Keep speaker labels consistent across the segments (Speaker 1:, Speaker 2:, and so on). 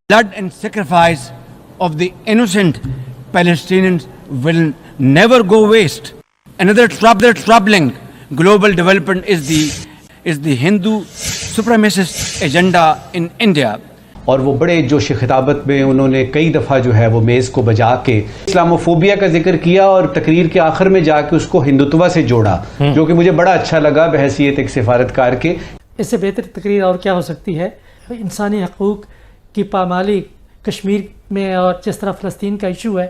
Speaker 1: blood and sacrifice of the innocent Palestinians will never go waste. Another troubling global development is the Hindu supremacist agenda in India.
Speaker 2: اور وہ بڑے جوش خطابت میں انہوں نے کئی دفعہ جو ہے وہ میز کو بجا کے اسلاموفوبیا کا ذکر کیا اور تقریر کے آخر میں جا کے اس کو ہندوتوا سے جوڑا، جو کہ مجھے بڑا اچھا لگا بحیثیت ایک سفارتکار کے۔
Speaker 3: اس سے بہتر تقریر اور کیا ہو سکتی ہے؟ انسانی حقوق کی پامالی کشمیر میں اور جس طرح فلسطین کا ایشو ہے۔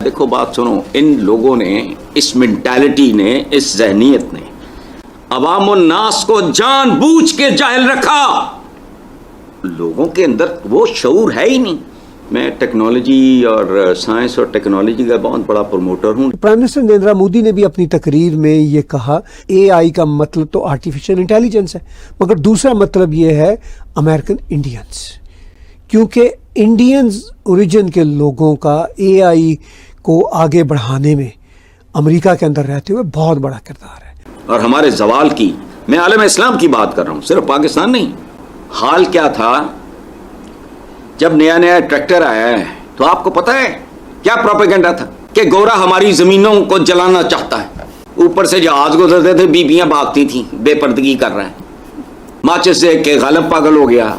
Speaker 4: دیکھو بات سنو، ان لوگوں نے، اس مینٹالٹی نے، اس ذہنیت نے عوام الناس کو جان بوجھ کے جاہل رکھا۔ لوگوں کے اندر وہ شعور ہے ہی نہیں۔ میں ٹیکنالوجی اور سائنس اور ٹیکنالوجی کا بہت بڑا پروموٹر ہوں۔
Speaker 5: پرائم منسٹر نریندر مودی نے بھی اپنی تقریر میں یہ کہا اے آئی کا مطلب تو آرٹیفیشل انٹیلیجنس ہے، مگر دوسرا مطلب یہ ہے امریکن انڈینز، کیونکہ انڈینز اوریجن کے لوگوں کا اے آئی کو آگے بڑھانے میں امریکہ کے اندر رہتے ہوئے بہت بڑا کردار ہے۔
Speaker 4: اور ہمارے زوال کی، میں عالم اسلام کی بات کر رہا ہوں، صرف پاکستان نہیں۔ حال کیا تھا جب نیا ٹریکٹر آیا ہے تو آپ کو پتہ ہے کیا پروپیگنڈا تھا کہ گورا ہماری زمینوں کو جلانا چاہتا ہے۔ اوپر سے جہاز گزرتے تھے، بیویاں بھاگتی تھیں، بے پردگی کر رہے ہیں، ماچس سے کہ غالب پاگل ہو گیا۔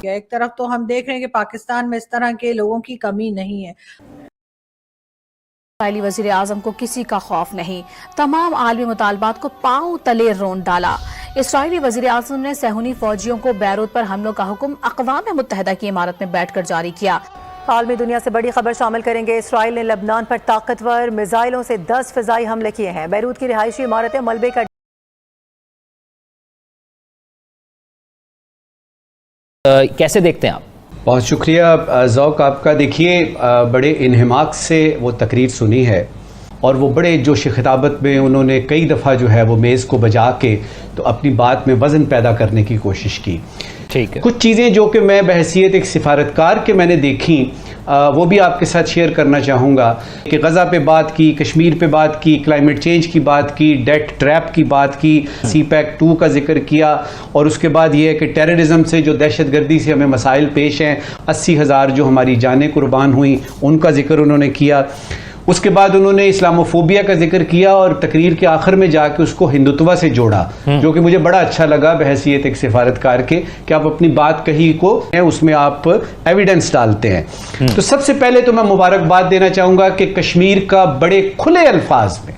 Speaker 6: ایک طرف تو ہم دیکھ رہے ہیں کہ پاکستان میں اس طرح کے لوگوں کی کمی نہیں ہے۔
Speaker 7: اسرائیلی وزیر اعظم کو کسی کا خوف نہیں، تمام عالمی مطالبات کو پاؤں تلے رون ڈالا۔ اسرائیلی وزیر اعظم نے صہیونی فوجیوں کو بیروت پر حملوں کا حکم اقوام متحدہ کی عمارت میں بیٹھ کر جاری کیا۔
Speaker 8: عالمی دنیا سے بڑی خبر شامل کریں گے۔ اسرائیل نے لبنان پر طاقتور میزائلوں سے 10 فضائی حملے کیے ہیں۔ بیروت کی رہائشی عمارتیں ملبے کا
Speaker 9: کیسے دیکھتے ہیں آپ؟
Speaker 2: بہت شکریہ ذوق آپ کا۔ دیکھیے بڑے انہماک سے وہ تقریر سنی ہے اور وہ بڑے جوش خطابت میں انہوں نے کئی دفعہ جو ہے وہ میز کو بجا کے تو اپنی بات میں وزن پیدا کرنے کی کوشش کی۔
Speaker 9: ٹھیک ہے،
Speaker 2: کچھ چیزیں جو کہ میں بحیثیت ایک سفارتکار کے میں نے دیکھیں وہ بھی آپ کے ساتھ شیئر کرنا چاہوں گا کہ غزہ پہ بات کی، کشمیر پہ بات کی، کلائمیٹ چینج کی بات کی، ڈیٹ ٹریپ کی بات کی، سی پیک 2 کا ذکر کیا، اور اس کے بعد یہ ہے کہ ٹیررزم سے جو دہشت گردی سے ہمیں مسائل پیش ہیں، 80,000 جو ہماری جانیں قربان ہوئیں، ان کا ذکر انہوں نے کیا۔ اس کے بعد انہوں نے اسلاموفوبیا کا ذکر کیا اور تقریر کے آخر میں جا کے اس کو ہندوتوا سے جوڑا، جو کہ مجھے بڑا اچھا لگا بحیثیت ایک سفارتکار کے کہ آپ اپنی بات کہی کو اس میں آپ ایویڈنس ڈالتے ہیں۔ تو سب سے پہلے تو میں مبارکباد دینا چاہوں گا کہ کشمیر کا بڑے کھلے الفاظ میں،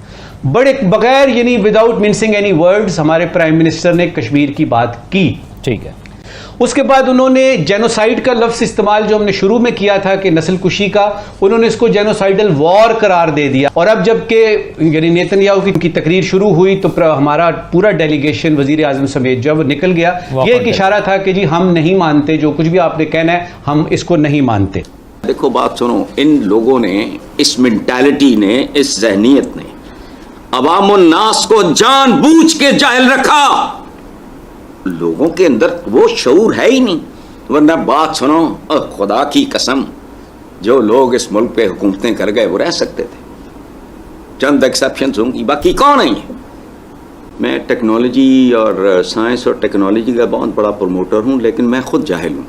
Speaker 2: بڑے بغیر یعنی وداؤٹ مینسنگ اینی ورڈز ہمارے پرائم منسٹر نے کشمیر کی بات کی۔
Speaker 9: ٹھیک ہے۔
Speaker 2: اس کے بعد انہوں نے جینوسائیڈ کا لفظ استعمال جو ہم نے شروع میں کیا تھا کہ نسل کشی کا، انہوں نے اس کو جینوسائیڈل وار قرار دے دیا۔ اور اب جب کہ یعنی نیتن یاہو کی تقریر شروع ہوئی تو ہمارا پورا ڈیلیگیشن وزیر اعظم سمیت جب نکل گیا، یہ ایک اشارہ تھا کہ جی ہم نہیں مانتے، جو کچھ بھی آپ نے کہنا ہے ہم اس کو نہیں مانتے۔
Speaker 4: دیکھو بات سنو، ان لوگوں نے، اس مینٹالٹی نے، اس ذہنیت نے عوام الناس کو جان بوجھ کے جاہل رکھا۔ لوگوں کے اندر وہ شعور ہے ہی نہیں۔ ورنہ بات سنو، خدا کی قسم جو لوگ اس ملک پہ حکومتیں کر گئے وہ رہ سکتے تھے، چند ایکسیپشنز ہوں گی، باقی کون ہیں؟ میں ٹیکنالوجی اور سائنس اور ٹیکنالوجی کا بہت بڑا پروموٹر ہوں، لیکن میں خود جاہل ہوں۔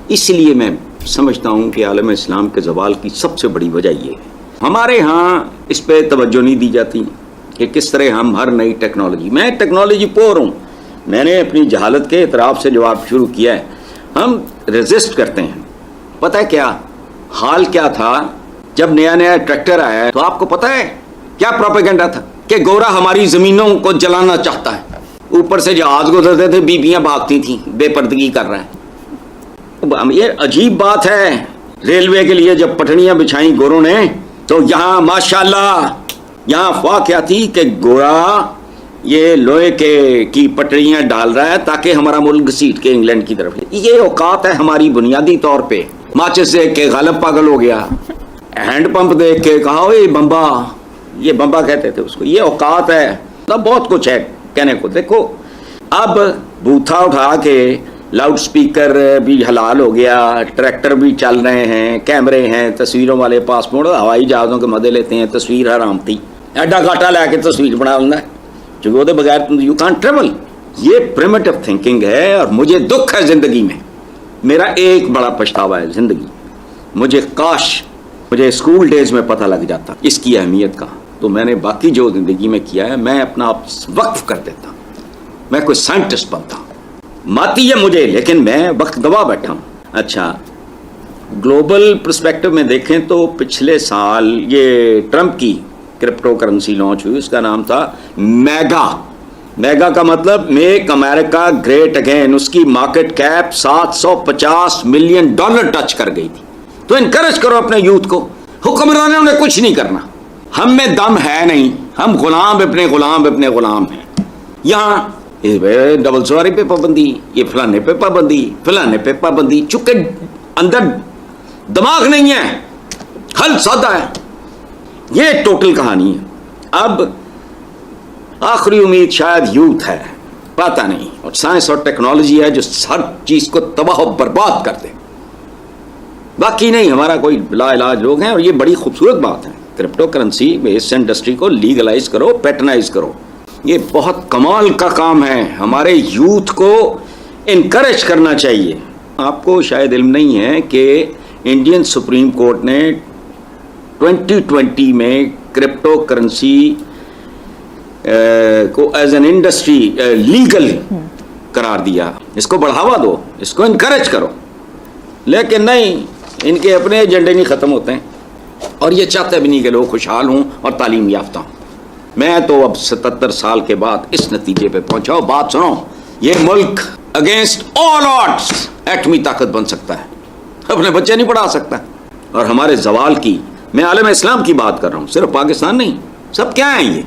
Speaker 4: اس لیے میں سمجھتا ہوں کہ عالم اسلام کے زوال کی سب سے بڑی وجہ یہ ہے ہمارے ہاں اس پہ توجہ نہیں دی جاتی کہ کس طرح ہم ہر نئی ٹیکنالوجی، میں ٹیکنالوجی پور ہوں، میں نے اپنی جہالت کے اعتراف سے جواب شروع کیا ہے، ہم ریزسٹ کرتے ہیں۔ پتہ ہے کیا حال کیا تھا جب نیا ٹریکٹر آیا ہے تو آپ کو پتہ ہے کیا پروپیگنڈا تھا کہ گورا ہماری زمینوں کو جلانا چاہتا ہے۔ اوپر سے جہاز گزرتے تھے، بیویاں بھاگتی تھیں، بے پردگی کر رہے ہیں۔ یہ عجیب بات ہے، ریلوے کے لیے جب پٹڑیاں بچھائیں گوروں نے تو یہاں ماشاءاللہ یہاں افواہ کیا تھی کہ گورا یہ لوہے کی پٹڑیاں ڈال رہا ہے تاکہ ہمارا ملک گھسیٹ کے انگلینڈ کی طرف۔ یہ اوقات ہے ہماری بنیادی طور پہ۔ ماچس دیکھ کے غالب پاگل ہو گیا، ہینڈ پمپ دیکھ کے کہا اوے بمبا، یہ بمبا کہتے تھے اس کو۔ یہ اوقات ہے، بہت کچھ ہے کہنے کو۔ دیکھو اب بوتھا اٹھا کے لاؤڈ سپیکر بھی حلال ہو گیا، ٹریکٹر بھی چل رہے ہیں، کیمرے ہیں، تصویروں والے پاسپورٹ، ہوائی جہازوں کے مزے لیتے ہیں، تصویر حرام تھی، ایڈا گاٹا لے کے تصویر بنا لینا ہے جو وہ بغیر یو کانٹ ٹریول۔ یہ پریمیٹو تھنکنگ ہے اور مجھے دکھ ہے زندگی میں میرا ایک بڑا پچھتاوا ہے زندگی، مجھے اسکول ڈیز میں پتہ لگ جاتا اس کی اہمیت کا، تو میں نے باقی جو زندگی میں کیا ہے میں اپنا آپ وقف کر دیتا، میں کوئی سائنٹسٹ بنتا، ماتی ہے مجھے لیکن میں وقت گوا بیٹھا ہوں۔ اچھا، گلوبل پرسپیکٹو میں دیکھیں تو پچھلے سال یہ ٹرمپ کی کرپٹو کرنسی لانچ ہوئی، اس کا نام تھا میگا کا مطلب میک امریکہ گریٹ اگین، اس کی مارکیٹ کیپ $750 ملین ٹچ کر گئی تھی۔ تو انکریج کرو اپنے یوتھ کو، حکمرانوں نے کچھ نہیں کرنا، ہم میں دم ہے نہیں، ہم غلام اپنے غلام ہیں۔ یہاں ڈبل سواری پہ پابندی، یہ فلانے پہ پابندی، چونکہ اندر دماغ نہیں ہے، حل سادہ ہے۔ یہ ٹوٹل کہانی ہے۔ اب آخری امید شاید یوتھ ہے، پتہ نہیں، اور سائنس اور ٹیکنالوجی ہے جو ہر چیز کو تباہ و برباد کر دے، باقی نہیں ہمارا کوئی لا علاج لوگ ہیں۔ اور یہ بڑی خوبصورت بات ہے، کرپٹو کرنسی میں اس انڈسٹری کو لیگلائز کرو، پیٹرنائز کرو، یہ بہت کمال کا کام ہے، ہمارے یوتھ کو انکریج کرنا چاہیے۔ آپ کو شاید علم نہیں ہے کہ انڈین سپریم کورٹ نے 2020 میں کرپٹو کرنسی کو ایز این انڈسٹری لیگل قرار دیا، اس کو بڑھاوا دو، اس کو انکریج کرو، لیکن نہیں، ان کے اپنے ایجنڈے نہیں ختم ہوتے ہیں، اور یہ چاہتے بھی نہیں کہ لوگ خوشحال ہوں اور تعلیم یافتہ ہوں۔ میں تو اب 77 سال کے بعد اس نتیجے پہ پہنچا ہوں، بات سنو، یہ ملک اگینسٹ آل آڈس ایٹمی طاقت بن سکتا ہے، اپنے بچے نہیں پڑھا سکتا، اور ہمارے زوال کی، میں عالم اسلام کی بات کر رہا ہوں، صرف پاکستان نہیں، سب کیا ہیں یہ